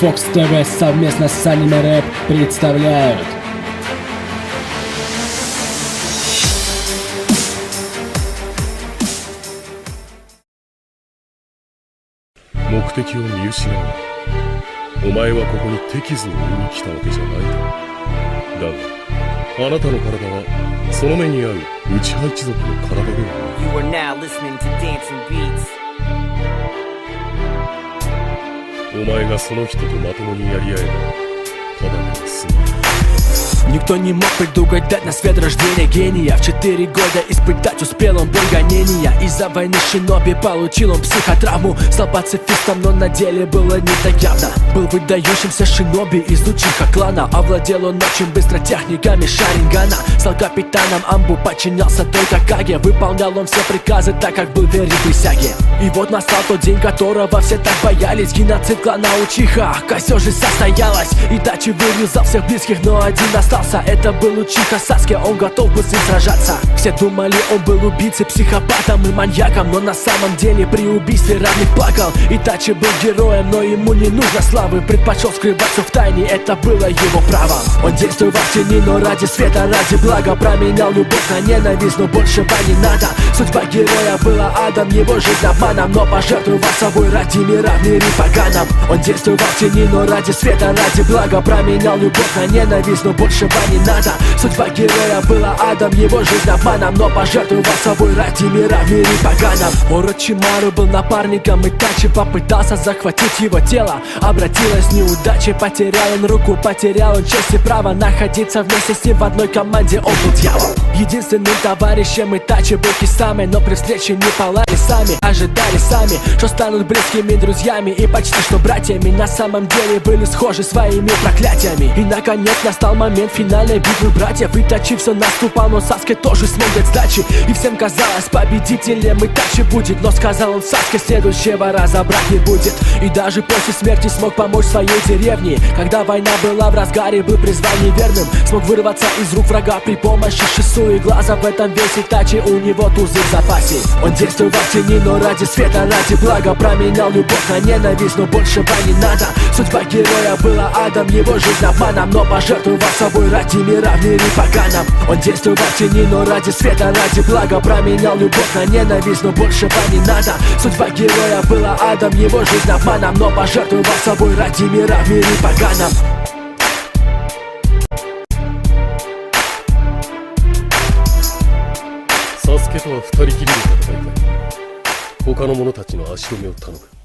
Fox TV совместно с Anime Rap представляют. Муктекиを見失う。お前はここに手傷を売りに来たわけじゃないだろう。だが、あなたの体はその目に合う内派一族の体ではない。You are now listening to Dancing Beats. お前がその人とまともにやり合えば、ただでは済まない。Никто не мог предугадать на свет рождения гения. В 4 года испытать успел он боль гонения. Из-за войны Шиноби получил он психотравму. Стал пацифистом, но на деле было не так явно. Был выдающимся шиноби из Учиха клана. Овладел он очень быстро техниками Шарингана. Стал капитаном Амбу, подчинялся только Каге. Выполнял он все приказы, так как был верен присяге. И вот настал тот день, которого все так боялись. Геноцид клана Учиха, ах, все же состоялось. Итачи вырезал всех близких, но один остался. Это был Учиха Саске, он готов был с ним сражаться. Все думали, он был убийцей, психопатом и маньяком, но на самом деле при убийстве равных плакал. Итачи был героем, но ему не нужно славы. Предпочел скрываться в тайне, это было его правом. Он действовал в тени, но ради света, ради блага. Променял любовь на ненависть, но большего не надо. Судьба героя была адом, его жизнь обманом, но пожертвовал собой ради мира в мире поганом. Он действовал в тени, но ради света, ради блага. Променял любовь на ненависть, но большего не надо. Судьба героя была адом, его жизнь обманом, но пожертвовал собой ради мира в мире поганом. Орочимару был напарником Итачи, попытался захватить его тело. Обратилась неудачей, потерял он руку, потерял он честь и право находиться вместе с ним в одной команде, он был дьявол. Единственным товарищем Итачи был Кисаме, но при встрече не палали сами, ожидали сами, что станут близкими друзьями и почти что братьями. На самом деле были схожи своими проклятиями. И наконец настал момент финальной битвы братьев. Итачи все наступал, но Саске тоже смог дать сдачи. И всем казалось, победителем Итачи будет, но сказал он Саске, следующего раза брать не будет. И даже после смерти смог помочь своей деревне. Когда война была в разгаре, был призван неверным. Смог вырваться из рук врага при помощи Шису и глаза. В этом весь Итачи, у него тузы в запасе. Он действовал в тени, но ради света, ради блага. Променял любовь на ненависть, но большего не надо. Судьба героя была адом, его жизнь обманом, но пожертвовал собой ради мира в мире поганом. Он действовал в тени, но ради света, ради блага. Променял любовь на ненависть, но большего не надо. Судьба героя была адом, его жизнь обманом, но пожертвовал собой ради мира в мире поганом. サスケとは二人きりで戦いたい。他の者たちの足止めを頼む。